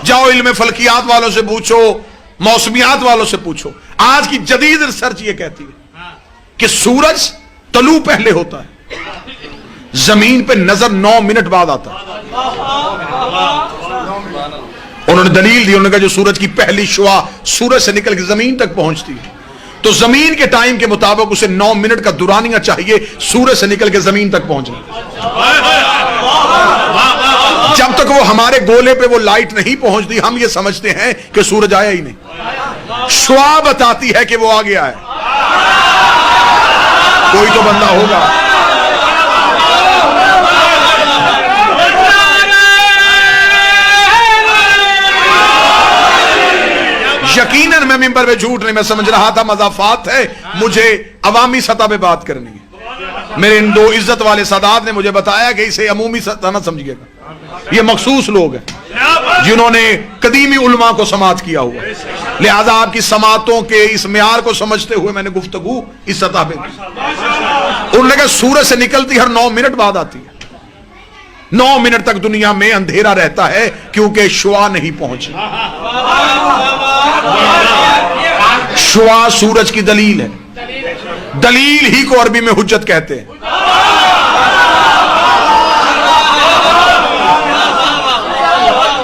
جاؤ علم فلکیات والوں سے پوچھو، موسمیات والوں سے پوچھو، آج کی جدید ریسرچ یہ کہتی ہے کہ سورج طلوع پہلے ہوتا ہے، زمین پہ نظر 9 منٹ بعد آتا ہے۔ انہوں نے دلیل دی، انہوں نے کہا جو سورج کی پہلی شعاع سورج سے نکل کے زمین تک پہنچتی ہے تو زمین کے ٹائم کے مطابق اسے 9 منٹ کا دورانیہ چاہیے سورج سے نکل کے زمین تک پہنچنا۔ جب تک وہ ہمارے گولے پہ وہ لائٹ نہیں پہنچتی ہم یہ سمجھتے ہیں کہ سورج آیا ہی نہیں، شعاع بتاتی ہے کہ وہ آ گیا ہے۔ کوئی تو بندہ ہوگا۔ یقیناً میں ممبر پہ جھوٹ نہیں، میں سمجھ رہا تھا مضافات ہے، مجھے عوامی سطح پہ بات کرنی ہے۔ میرے ان 2 عزت والے سادات نے مجھے بتایا کہ اسے عمومی سطح نہ سمجھیے گا، یہ مخصوص لوگ ہیں جنہوں نے قدیمی علماء کو سماعت کیا ہوا، لہذا آپ کی سماعتوں کے اس معیار کو سمجھتے ہوئے میں نے گفتگو اس سطح پہ کی۔ انہوں نے کہا سورج سے نکلتی ہر 9 منٹ بعد آتی ہے، 9 منٹ تک دنیا میں اندھیرا رہتا ہے کیونکہ شعاع نہیں پہنچی۔ شعاع سورج کی دلیل ہے، دلیل ہی کو عربی میں حجت کہتے ہیں۔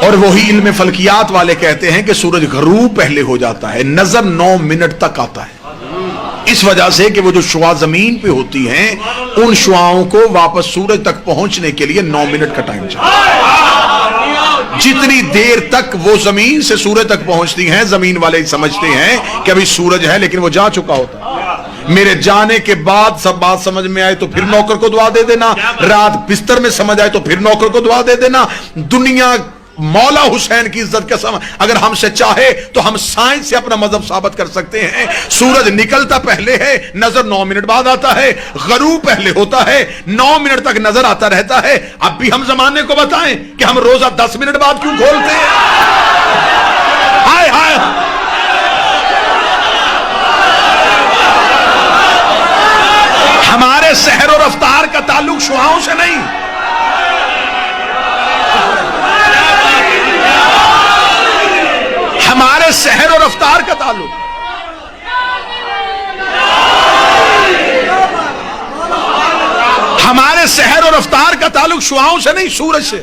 اور وہی علم فلکیات والے کہتے ہیں کہ سورج غروب پہلے ہو جاتا ہے، نظر 9 منٹ تک آتا ہے، اس وجہ سے کہ وہ جو شعاع زمین پہ ہوتی ہیں ان شعاعوں کو واپس سورج تک پہنچنے کے لیے 9 منٹ کا ٹائم چاہیے۔ جتنی دیر تک وہ زمین سے سورج تک پہنچتی ہیں زمین والے سمجھتے ہیں کہ ابھی سورج ہے لیکن وہ جا چکا ہوتا ہے۔ میرے جانے کے بعد سب بات سمجھ میں آئے تو پھر نوکر کو دعا دے دینا، رات بستر میں سمجھ آئے تو پھر نوکر کو دعا دے دینا۔ دنیا مولا حسین کی عزت کا سمجھ اگر ہم سے چاہے تو ہم سائنس سے اپنا مذہب ثابت کر سکتے ہیں۔ سورج نکلتا پہلے ہے، نظر 9 منٹ بعد آتا ہے، غروب پہلے ہوتا ہے، 9 منٹ تک نظر آتا رہتا ہے۔ اب بھی ہم زمانے کو بتائیں کہ ہم روزہ 10 منٹ بعد کیوں کھولتے ہیں؟ ہائے ہائے، ہمارے سحر و رفتار کا تعلق شعاعوں سے نہیں، ہمارے سحر و رفتار کا تعلق، ہمارے سحر و رفتار کا تعلق شعاعوں سے نہیں، سورج سے۔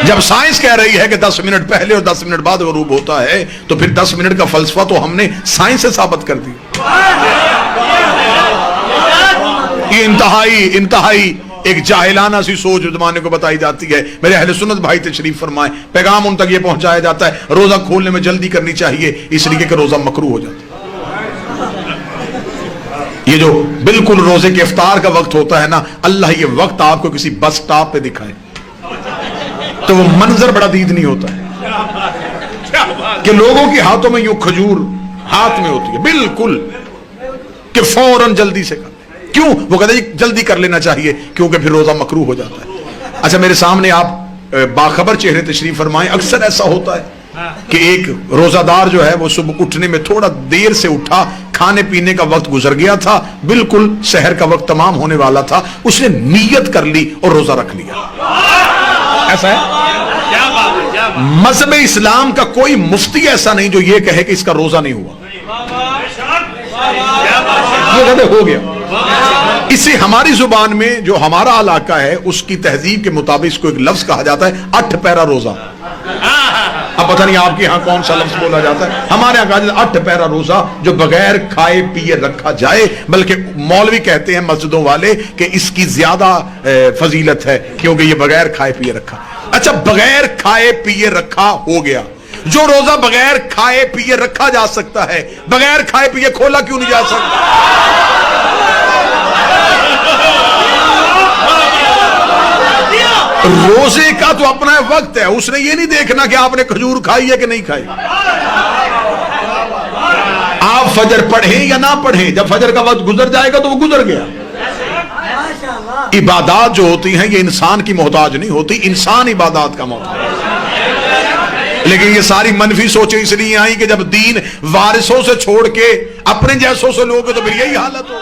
جب سائنس کہہ رہی ہے کہ 10 منٹ پہلے اور 10 منٹ بعد غروب ہوتا ہے تو پھر 10 منٹ کا فلسفہ تو ہم نے سائنس سے ثابت کر دیا۔ یہ انتہائی ایک جاہلانہ سی سوچ زمانے کو بتائی جاتی ہے۔ میرے اہل سنت بھائی تشریف فرمائیں، پیغام ان تک یہ پہنچایا جاتا ہے روزہ کھولنے میں جلدی کرنی چاہیے اس لیے کہ روزہ مکروہ ہو جاتا ہے۔ یہ جو بالکل روزے کے افطار کا وقت ہوتا ہے نا، اللہ یہ وقت آپ کو کسی بس سٹاپ پہ دکھائے تو وہ منظر بڑا دیدنی ہوتا ہے کہ لوگوں کے ہاتھوں میں یوں کھجور ہاتھ میں ہوتی ہے بالکل کہ فوراً جلدی سے کر۔ کیوں؟ وہ کہتے ہیں جلدی کر لینا چاہیے کیونکہ پھر روزہ مکروہ ہو جاتا ہے۔ اچھا میرے سامنے آپ باخبر چہرے تشریف فرمائیں، اکثر ایسا ہوتا ہے کہ ایک روزہ دار جو ہے وہ صبح اٹھنے میں تھوڑا دیر سے اٹھا، کھانے پینے کا وقت گزر گیا تھا، بالکل سحر کا وقت تمام ہونے والا تھا، اس نے نیت کر لی اور روزہ رکھ لیا۔ ایسا ہے؟ مذہب اسلام کا کوئی مفتی ایسا نہیں جو یہ کہے کہ اس کا روزہ نہیں ہوا، یہ کہتے ہو گیا۔ اسے ہماری زبان میں جو ہمارا علاقہ ہے اس کی تہذیب کے مطابق اس کو ایک لفظ کہا جاتا ہے 8 پیرا روزہ۔ اب پتہ نہیں آپ کے ہاں کون سا لفظ بولا جاتا ہے، ہمارے یہاں کہا جاتا ہے 8 پیرا روزہ جو بغیر کھائے پیے رکھا جائے، بلکہ مولوی کہتے ہیں مسجدوں والے کہ اس کی زیادہ فضیلت ہے کیونکہ یہ بغیر کھائے پیے رکھا۔ اچھا بغیر کھائے پیے رکھا ہو گیا، جو روزہ بغیر کھائے پیے رکھا جا سکتا ہے بغیر کھائے پیے کھولا کیوں نہیں جا سکتا؟ روزے کا تو اپنا وقت ہے، اس نے یہ نہیں دیکھنا کہ آپ نے کھجور کھائی ہے کہ نہیں کھائی۔ آپ فجر پڑھیں یا نہ پڑھیں، جب فجر کا وقت گزر جائے گا تو وہ گزر گیا۔ عبادات جو ہوتی ہیں یہ انسان کی محتاج نہیں ہوتی، انسان عبادات کا محتاج ہے۔ لیکن یہ ساری منفی سوچیں اس لیے آئیں کہ جب دین وارثوں سے چھوڑ کے اپنے جیسوں سے لوگے تو پھر یہی حالت ہو۔